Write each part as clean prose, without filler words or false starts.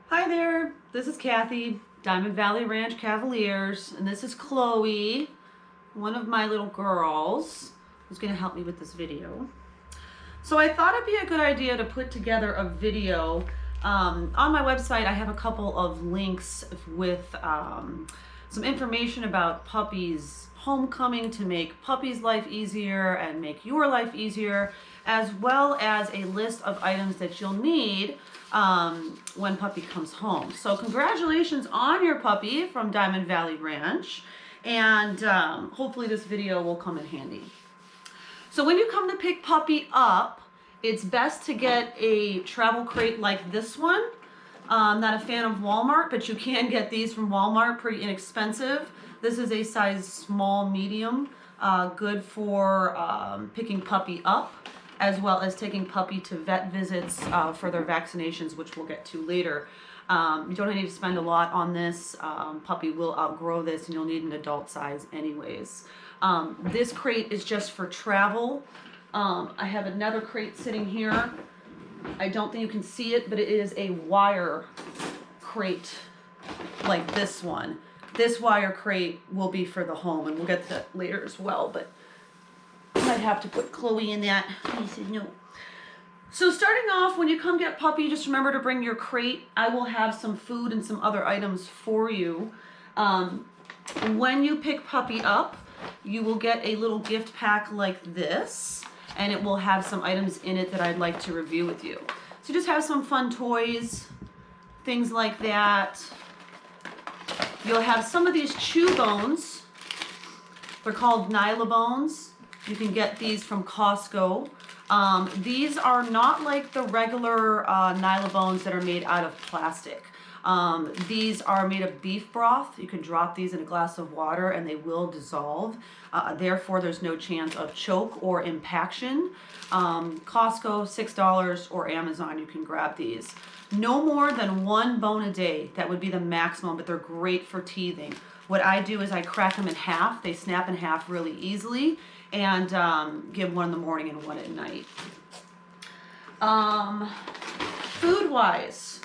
Hi there, this is Kathy, Diamond Valley Ranch Cavaliers, and this is Chloe, one of my little girls, who's going to help me with this video. So I thought it'd be a good idea to put together a video. On my website I have a couple of links with some information about puppies' homecoming to make puppies' life easier and make your life easier, as well as a list of items that you'll need when puppy comes home. So congratulations on your puppy from Diamond Valley Ranch, and hopefully this video will come in handy. So when you come to pick puppy up, it's best to get a travel crate like this one. I'm not a fan of Walmart, but you can get these from Walmart, pretty inexpensive. This is a size small, medium, good for picking puppy up, as well as taking puppy to vet visits for their vaccinations, which we'll get to later. You don't need to spend a lot on this. Puppy will outgrow this and you'll need an adult size anyways. This crate is just for travel. I have another crate sitting here. I don't think you can see it, but it is a wire crate like this one. This wire crate will be for the home, and we'll get to that later as well, but I'd have to put Chloe in that. He said no. So starting off, when you come get puppy, just remember to bring your crate. I will have some food and some other items for you. When you pick puppy up, you will get a little gift pack like this, and it will have some items in it that I'd like to review with you. So just have some fun toys, things like that. You'll have some of these chew bones. They're called Nyla bones. You can get these from Costco. These are not like the regular Nyla bones that are made out of plastic. These are made of beef broth. You can drop these in a glass of water and they will dissolve. Therefore, there's no chance of choke or impaction. Costco, $6, or Amazon, you can grab these. No more than one bone a day. That would be the maximum, but they're great for teething. What I do is I crack them in half. They snap in half really easily, and give one in the morning and one at night. Food-wise,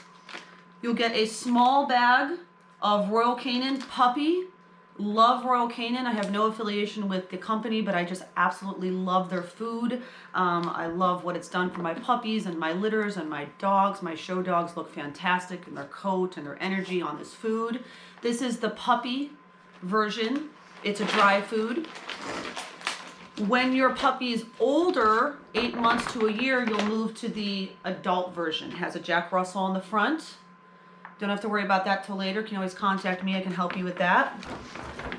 you'll get a small bag of Royal Canin puppy. Love Royal Canin. I have no affiliation with the company, but I just absolutely love their food. I love what it's done for my puppies and my litters and my dogs. My show dogs look fantastic in their coat and their energy on this food. This is the puppy version. It's a dry food. When your puppy is older, 8 months to a year, you'll move to the adult version. It has a Jack Russell on the front. Don't have to worry about that till later. You can always contact me. I can help you with that.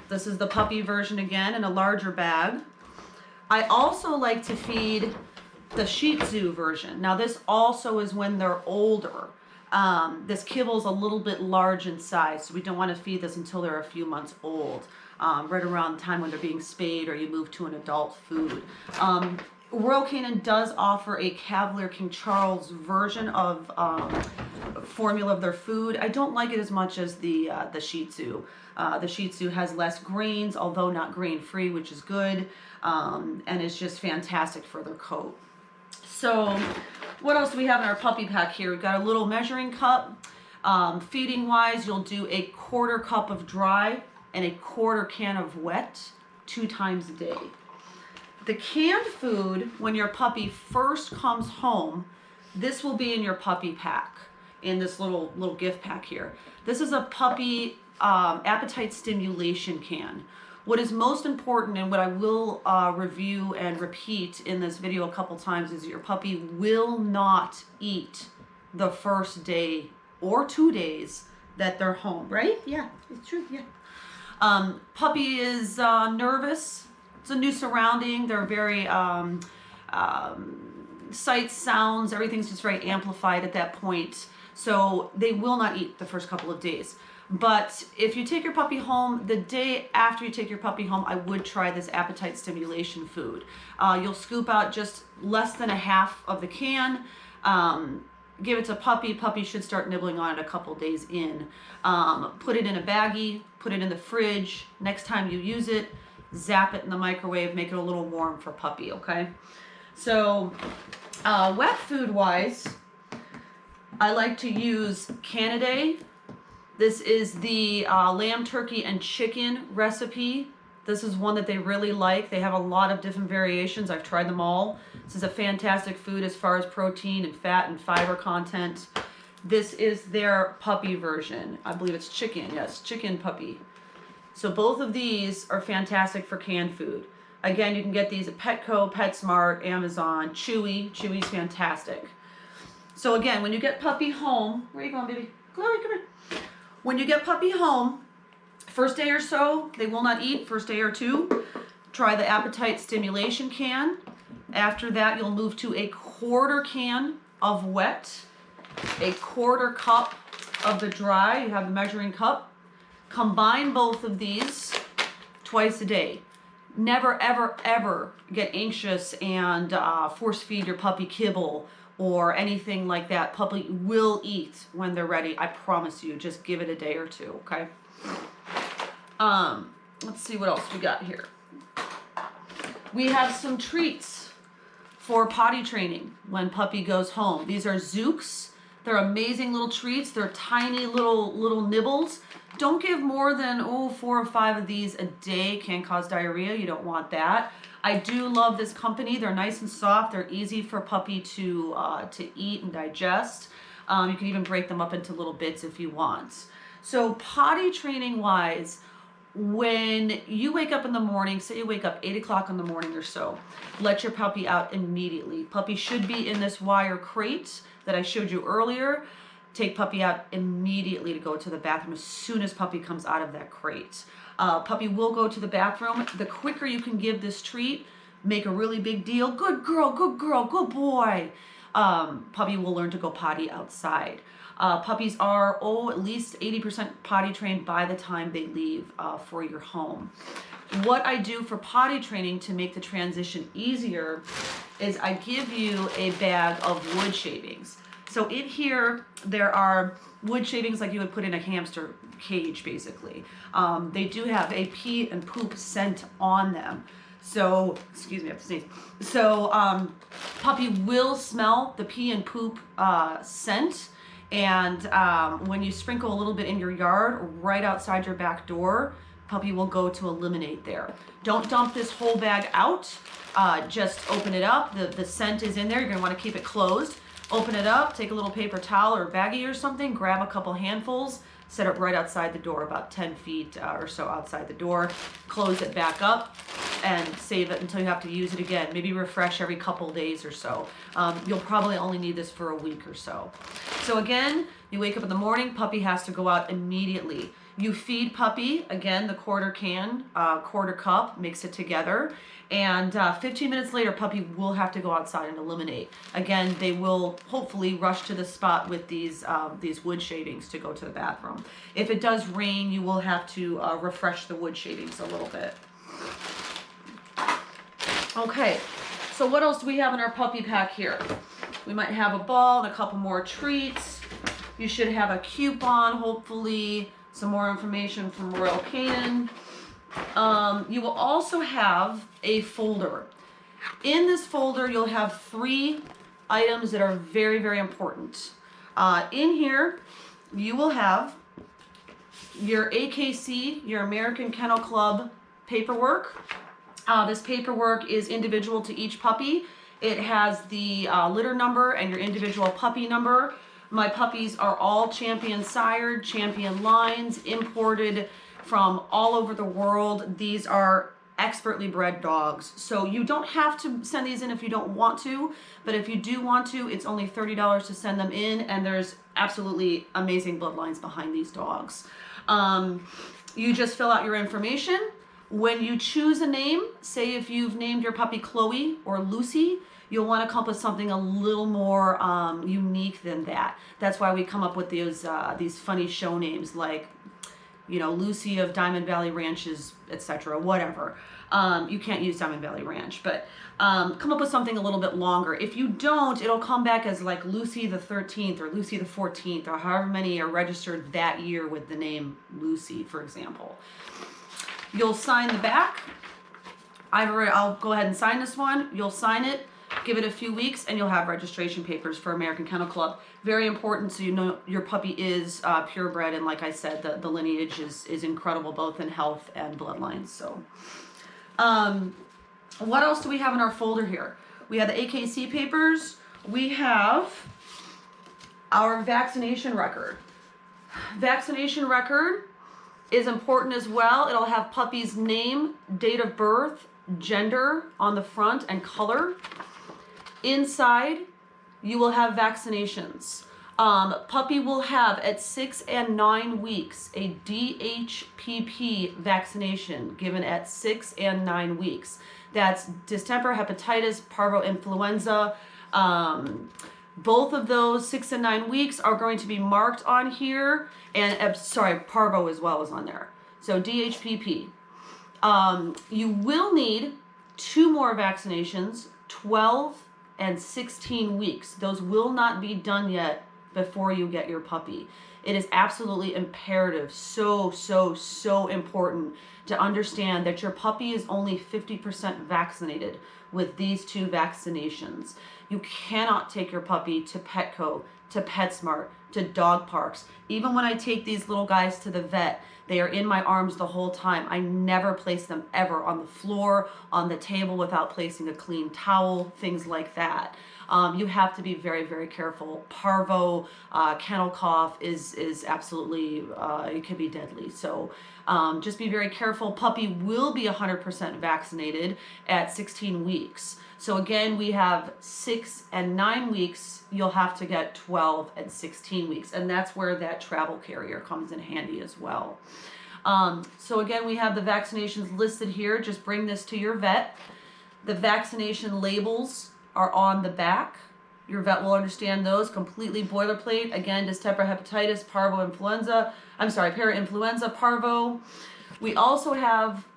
This is the puppy version again in a larger bag. I also like to feed the Shih Tzu version. Now this also is when they're older. This kibble's a little bit large in size, so we don't want to feed this until they're a few months old. Right around the time when they're being spayed or you move to an adult food. Royal Canin does offer a Cavalier King Charles version of formula of their food. I don't like it as much as the Shih Tzu. The Shih Tzu has less grains, although not grain-free, which is good, and it's just fantastic for their coat. So what else do we have in our puppy pack here? We've got a little measuring cup. Feeding-wise, you'll do a 1/4 cup of dry and a 1/4 can of wet 2 times a day. The canned food, when your puppy first comes home, this will be in your puppy pack, in this little gift pack here. This is a puppy appetite stimulation can. What is most important, and what I will review and repeat in this video a couple times, is your puppy will not eat the first day or 2 days that they're home, right? Yeah, it's true, yeah. Puppy is nervous. It's a new surrounding. They're very, sights, sounds, everything's just very amplified at that point. So they will not eat the first couple of days. But if you take your puppy home, the day after you take your puppy home, I would try this appetite stimulation food. You'll scoop out just less than a half of the can. Give it to puppy. Puppy should start nibbling on it a couple days in. Put it in a baggie, put it in the fridge. Next time you use it, zap it in the microwave, make it a little warm for puppy, okay? So wet food wise, I like to use Canidae. This is the lamb, turkey, and chicken recipe. This is one that they really like. They have a lot of different variations. I've tried them all. This is a fantastic food as far as protein and fat and fiber content. This is their puppy version. I believe it's chicken. Yes, chicken puppy. So both of these are fantastic for canned food. Again, you can get these at Petco, PetSmart, Amazon, Chewy. Chewy's fantastic. So again, when you get puppy home, where are you going, baby? Chloe, come here. When you get puppy home, first day or so, they will not eat. First day or two, try the appetite stimulation can. After that, you'll move to a quarter can of wet, a quarter cup of the dry. You have the measuring cup. Combine both of these twice a day. Never, ever, ever get anxious and force feed your puppy kibble or anything like that. Puppy will eat when they're ready. I promise you. Just give it a day or two, okay? Let's see what else we got here. We have some treats for potty training when puppy goes home. These are Zooks. They're amazing little treats. They're tiny little nibbles. Don't give more than 4 or 5 of these a day. Can cause diarrhea. You don't want that. I do love this company. They're nice and soft. They're easy for puppy to eat and digest. You can even break them up into little bits if you want. So potty training wise, when you wake up in the morning, say you wake up 8 o'clock in the morning or so, let your puppy out immediately. Puppy should be in this wire crate that I showed you earlier. Take puppy out immediately to go to the bathroom as soon as puppy comes out of that crate. Puppy will go to the bathroom. The quicker you can give this treat, make a really big deal. Good girl, good boy. Puppy will learn to go potty outside. Puppies are, at least 80% potty trained by the time they leave for your home. What I do for potty training to make the transition easier is I give you a bag of wood shavings. So in here, there are wood shavings like you would put in a hamster cage, basically. They do have a pee and poop scent on them. So, excuse me, I have to sneeze. So, puppy will smell the pee and poop scent. And when you sprinkle a little bit in your yard or right outside your back door, puppy will go to eliminate there. Don't dump this whole bag out. Just open it up. The scent is in there. You're going to want to keep it closed. Open it up, take a little paper towel or baggie or something, grab a couple handfuls, set it right outside the door, about 10 feet or so outside the door. Close it back up and save it until you have to use it again. Maybe refresh every couple days or so. You'll probably only need this for a week or so. So again, you wake up in the morning, puppy has to go out immediately. You feed puppy, again, the quarter can, quarter cup, mix it together. And 15 minutes later, puppy will have to go outside and eliminate. Again, they will hopefully rush to the spot with these wood shavings to go to the bathroom. If it does rain, you will have to refresh the wood shavings a little bit. Okay, so what else do we have in our puppy pack here? We might have a ball and a couple more treats. You should have a coupon, hopefully, some more information from Royal Canin. You will also have a folder. In this folder, you'll have 3 items that are very, very important. In here, you will have your AKC, your American Kennel Club paperwork. This paperwork is individual to each puppy. It has the litter number and your individual puppy number. My puppies are all champion sired, champion lines, imported from all over the world. These are expertly bred dogs. So you don't have to send these in if you don't want to, but if you do want to, it's only $30 to send them in, and there's absolutely amazing bloodlines behind these dogs. You just fill out your information. When you choose a name, say if you've named your puppy Chloe or Lucy, you'll want to come up with something a little more unique than that. That's why we come up with these funny show names like, you know, Lucy of Diamond Valley Ranches, etc., whatever. You can't use Diamond Valley Ranch, but come up with something a little bit longer. If you don't, it'll come back as like Lucy the 13th or Lucy the 14th or however many are registered that year with the name Lucy, for example. You'll sign the back. I'll go ahead and sign this one. You'll sign it. Give it a few weeks and you'll have registration papers for American Kennel Club. Very important so you know your puppy is purebred, and like I said, the lineage is incredible both in health and bloodlines. So what else do we have in our folder here? We have the AKC papers. We have our vaccination record. Vaccination record is important as well. It'll have puppy's name, date of birth, gender on the front, and color. Inside, you will have vaccinations. Puppy will have at 6 and 9 weeks a DHPP vaccination given at 6 and 9 weeks. That's distemper, hepatitis, parvo, influenza. Both of those 6 and 9 weeks are going to be marked on here, and sorry, parvo as well is on there. So DHPP. You will need 2 more vaccinations, 12 and 16 weeks. Those will not be done yet before you get your puppy. It is absolutely imperative, so important to understand that your puppy is only 50% vaccinated with these 2 vaccinations. You cannot take your puppy to Petco, to PetSmart, to dog parks. Even when I take these little guys to the vet, they are in my arms the whole time. I never place them ever on the floor, on the table without placing a clean towel, things like that. You have to be very careful. Parvo, kennel cough is absolutely, it can be deadly. So just be very careful. Puppy will be 100% vaccinated at 16 weeks. So again, we have 6 and 9 weeks. You'll have to get 12 and 16 weeks. And that's where that travel carrier comes in handy as well. So again, we have the vaccinations listed here. Just bring this to your vet. The vaccination labels are on the back. Your vet will understand those, completely boilerplate. Again, distemper, hepatitis, parvo, influenza. I'm sorry, para-influenza, parvo. We also have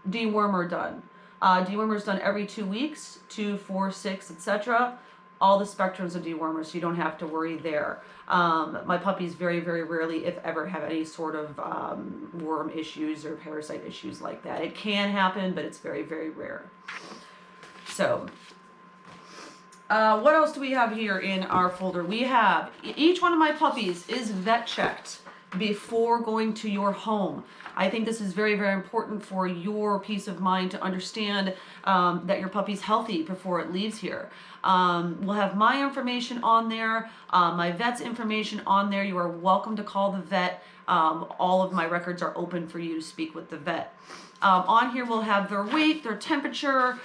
dewormer done. Dewormer is done every 2 weeks, 2, 4, 6, etc. All the spectrums of dewormers, so you don't have to worry there. My puppies very rarely, if ever, have any sort of worm issues or parasite issues like that. It can happen, but it's very rare. So, what else do we have here in our folder? We have, each one of my puppies is vet checked before going to your home. I think this is very important for your peace of mind to understand that your puppy's healthy before it leaves here. We'll have my information on there, my vet's information on there. You are welcome to call the vet. All of my records are open for you to speak with the vet. On here we'll have their weight, their temperature,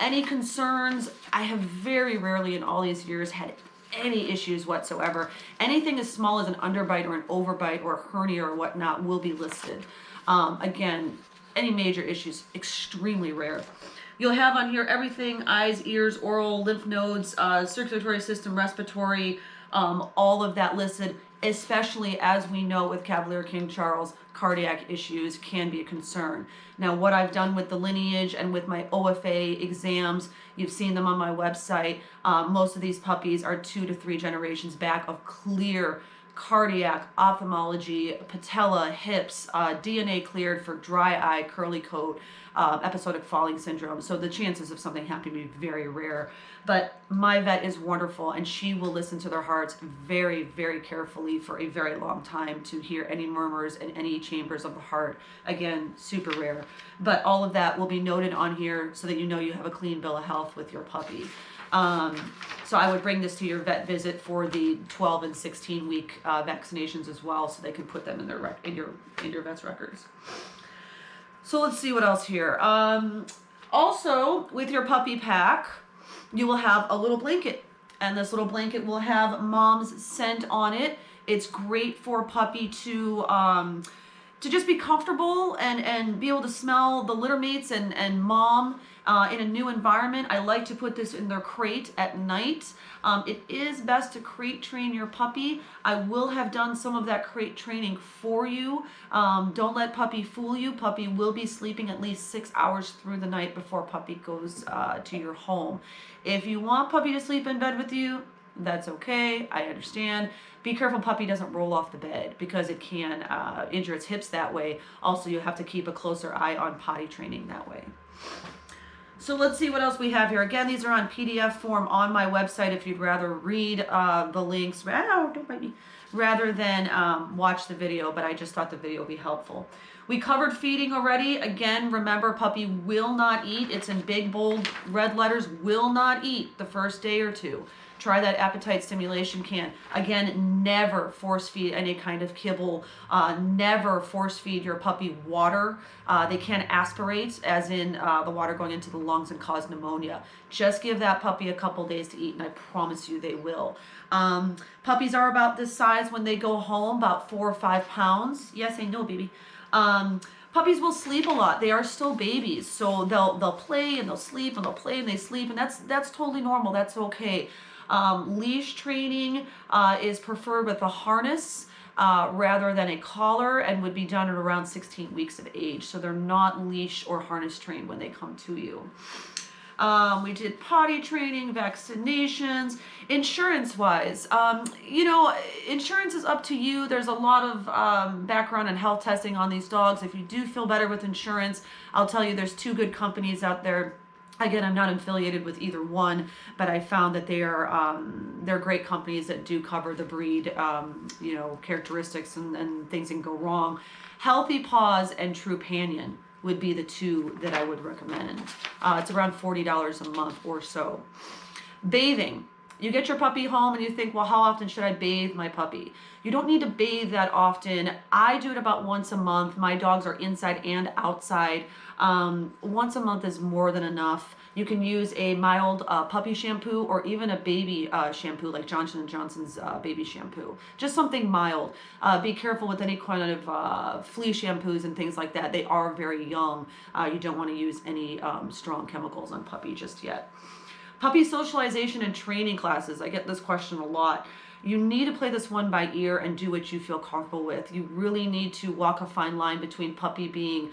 any concerns. I have very rarely in all these years had any issues whatsoever. Anything as small as an underbite or an overbite or a hernia or whatnot will be listed. Again, any major issues, extremely rare. You'll have on here everything: eyes, ears, oral, lymph nodes, circulatory system, respiratory, all of that listed, especially as we know with Cavalier King Charles, cardiac issues can be a concern. Now, what I've done with the lineage and with my OFA exams, you've seen them on my website. Most of these puppies are 2 to 3 generations back of clear cardiac, ophthalmology, patella, hips, DNA cleared for dry eye, curly coat, episodic falling syndrome. So the chances of something happening would be very rare. But my vet is wonderful, and she will listen to their hearts very carefully for a very long time to hear any murmurs in any chambers of the heart. Again, super rare. But all of that will be noted on here so that you know you have a clean bill of health with your puppy. So I would bring this to your vet visit for the 12 and 16 week vaccinations as well, so they can put them in their in your vet's records. So let's see what else here. Also, with your puppy pack, you will have a little blanket, and this little blanket will have mom's scent on it. It's great for a puppy to just be comfortable and be able to smell the litter mates and mom in a new environment. I like to put this in their crate at night. It is best to crate train your puppy. I will have done some of that crate training for you. Don't let puppy fool you. Puppy will be sleeping at least 6 hours through the night before puppy goes to your home. If you want puppy to sleep in bed with you, that's okay. I understand. Be careful puppy doesn't roll off the bed, because it can injure its hips that way. Also, you have to keep a closer eye on potty training that way. So let's see what else we have here. Again, these are on PDF form on my website if you'd rather read the links. Ow, don't bite me. Rather than watch the video, but I just thought the video would be helpful. We covered feeding already. Again, remember, puppy will not eat. It's in big, bold, red letters, will not eat the first day or two. Try that appetite stimulation can. Again, never force feed any kind of kibble. Never force feed your puppy water. They can aspirate, as in the water going into the lungs and cause pneumonia. Just give that puppy a couple days to eat, and I promise you they will. Puppies are about this size when they go home, about 4 or 5 pounds. Yes, I know, baby. Puppies will sleep a lot. They are still babies, so they'll play and they'll sleep and they'll play and they sleep, and that's totally normal. That's okay. Leash training is preferred with a harness rather than a collar, and would be done at around 16 weeks of age. So they're not leash or harness trained when they come to you. We did potty training, vaccinations, insurance-wise. You know, insurance is up to you. There's a lot of background and health testing on these dogs. If you do feel better with insurance, I'll tell you there's 2 good companies out there. Again, I'm not affiliated with either one, but I found that they're great companies that do cover the breed, you know, characteristics and things that can go wrong. Healthy Paws and Trupanion would be the 2 that I would recommend. It's around $40 a month or so. Bathing. You get your puppy home and you think, well, how often should I bathe my puppy? You don't need to bathe that often. I do it about once a month. My dogs are inside and outside. Once a month is more than enough. You can use a mild puppy shampoo or even a baby shampoo like Johnson & Johnson's baby shampoo. Just something mild. Be careful with any kind of flea shampoos and things like that. They are very young. You don't want to use any strong chemicals on puppy just yet. Puppy socialization and training classes. I get this question a lot. You need to play this one by ear and do what you feel comfortable with. You really need to walk a fine line between puppy being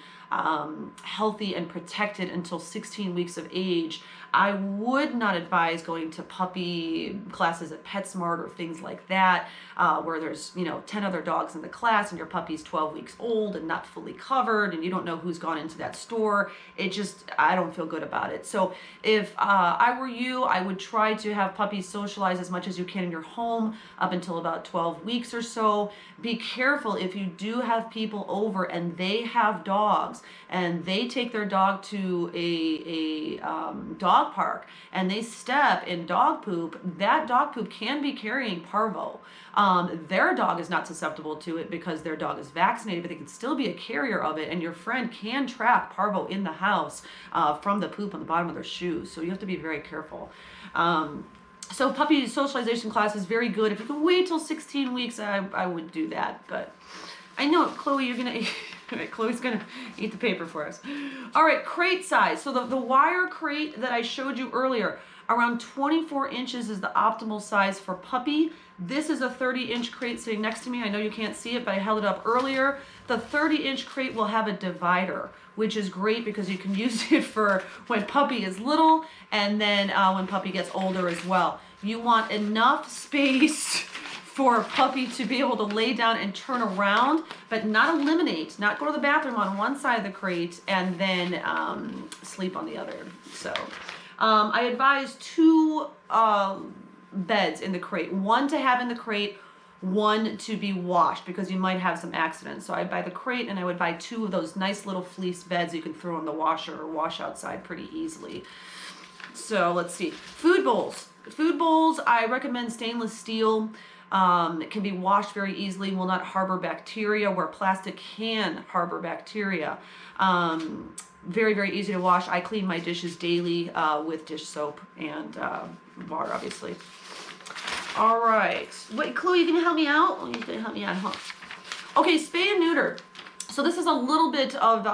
healthy and protected until 16 weeks of age. I would not advise going to puppy classes at PetSmart or things like that, where there's 10 other dogs in the class and your puppy's 12 weeks old and not fully covered and you don't know who's gone into that store. I don't feel good about it. So if I were you, I would try to have puppies socialize as much as you can in your home up until about 12 weeks or so. Be careful if you do have people over and they have dogs and they take their dog to a dog park and they step in dog poop. That dog poop can be carrying parvo. Their dog is not susceptible to it because their dog is vaccinated, but they can still be a carrier of it, and your friend can trap parvo in the house from the poop on the bottom of their shoes. So you have to be very careful. So puppy socialization class is very good. If you can wait till 16 weeks, I would do that. But I know, Chloe, you're going to... Chloe's going to eat the paper for us. All right, crate size. So the wire crate that I showed you earlier, around 24 inches is the optimal size for puppy. This is a 30-inch crate sitting next to me. I know you can't see it, but I held it up earlier. The 30-inch crate will have a divider, which is great because you can use it for when puppy is little and then when puppy gets older as well. You want enough space for a puppy to be able to lay down and turn around, but not eliminate, not go to the bathroom on one side of the crate and then sleep on the other. So I advise 2 beds in the crate, 1 to have in the crate, 1 to be washed because you might have some accidents. So I'd buy the crate and I would buy 2 of those nice little fleece beds you can throw in the washer or wash outside pretty easily. So let's see. Food bowls. Food bowls, I recommend stainless steel. It can be washed very easily, will not harbor bacteria where plastic can harbor bacteria. Very, very easy to wash. I clean my dishes daily with dish soap and water, obviously. All right. Wait, Chloe, you can help me out? Oh, you're going to help me out, huh? Okay, spay and neuter. So this is a little bit of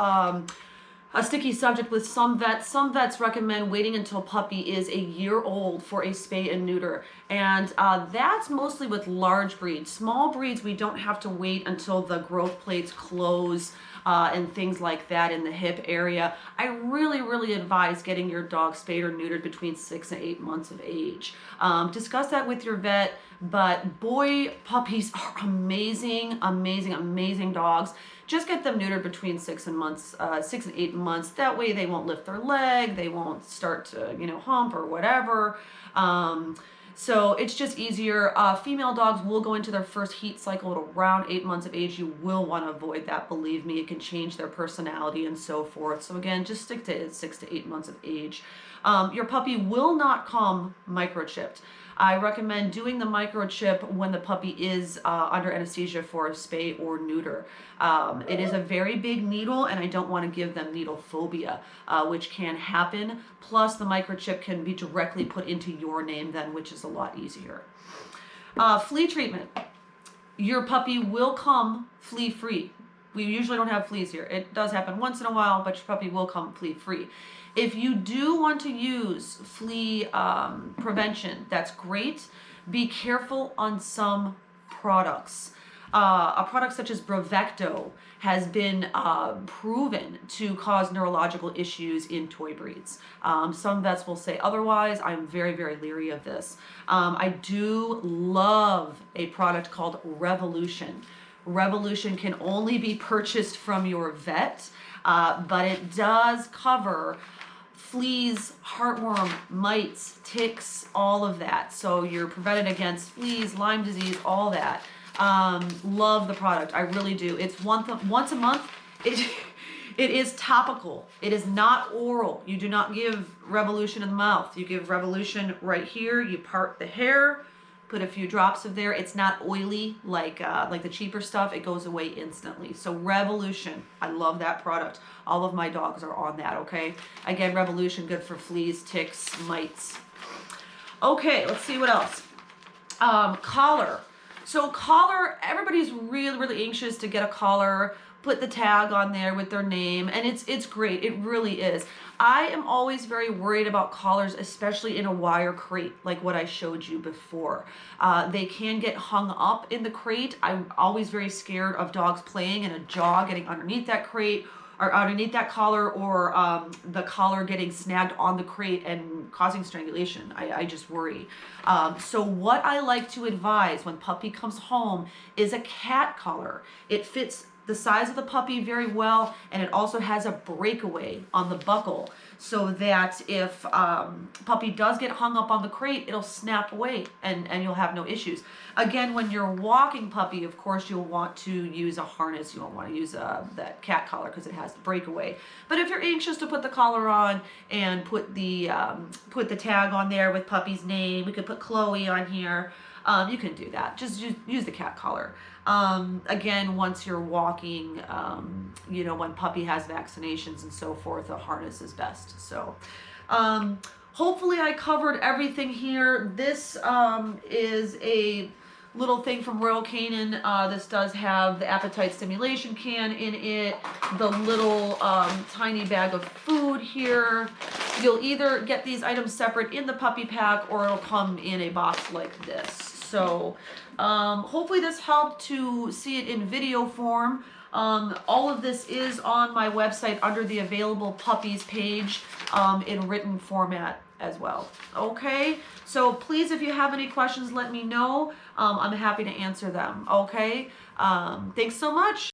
a sticky subject with some vets. Some vets recommend waiting until puppy is a year old for a spay and neuter. And that's mostly with large breeds. Small breeds, we don't have to wait until the growth plates close and things like that in the hip area. I really, really advise getting your dog spayed or neutered between 6 and 8 months of age. Discuss that with your vet, but boy puppies are amazing, amazing, amazing dogs. Just get them neutered between 6 and 8 months. That way they won't lift their leg, they won't start to, hump or whatever. So it's just easier. Female dogs will go into their first heat cycle at around 8 months of age. You will want to avoid that, believe me. It can change their personality and so forth. So again, just stick to 6 to 8 months of age. Your puppy will not come microchipped. I recommend doing the microchip when the puppy is under anesthesia for a spay or neuter. It is a very big needle, and I don't want to give them needle phobia, which can happen. Plus, the microchip can be directly put into your name then, which is a lot easier. Flea treatment. Your puppy will come flea-free. We usually don't have fleas here. It does happen once in a while, but your puppy will come flea-free. If you do want to use flea prevention, that's great. Be careful on some products. A product such as Bravecto has been proven to cause neurological issues in toy breeds. Some vets will say otherwise. I'm very, very leery of this. I do love a product called Revolution. Revolution can only be purchased from your vet, but it does cover fleas, heartworm, mites, ticks, all of that. So you're prevented against fleas, Lyme disease, all that. Love the product. I really do. It's once a month. It is topical. It is not oral. You do not give Revolution in the mouth. You give Revolution right here. You part the hair, put a few drops of there. It's not oily like the cheaper stuff. It goes away instantly. So Revolution, I love that product. All of my dogs are on that, okay? Again, Revolution, good for fleas, ticks, mites. Okay, let's see what else. Collar. So collar, everybody's really, really anxious to get a collar, put the tag on there with their name, and it's great. It really is. I am always very worried about collars, especially in a wire crate, like what I showed you before. They can get hung up in the crate. I'm always very scared of dogs playing and a jaw getting underneath that crate, or underneath that collar, or the collar getting snagged on the crate and causing strangulation. I just worry. So what I like to advise when puppy comes home is a cat collar. It fits the size of the puppy very well, and it also has a breakaway on the buckle so that if puppy does get hung up on the crate, it'll snap away and you'll have no issues. Again, when you're walking puppy, of course, you'll want to use a harness. You won't want to use that cat collar because it has the breakaway. But if you're anxious to put the collar on and put the tag on there with puppy's name, we could put Chloe on here. You can do that. Just use the cat collar. Again, once you're walking, when puppy has vaccinations and so forth, a harness is best. So, hopefully I covered everything here. This is a little thing from Royal Canin. This does have the appetite stimulation can in it, the little tiny bag of food here. You'll either get these items separate in the puppy pack, or it'll come in a box like this. So hopefully this helped to see it in video form. All of this is on my website under the available puppies page in written format as well. Okay, so please, if you have any questions, let me know. I'm happy to answer them. Okay, thanks so much.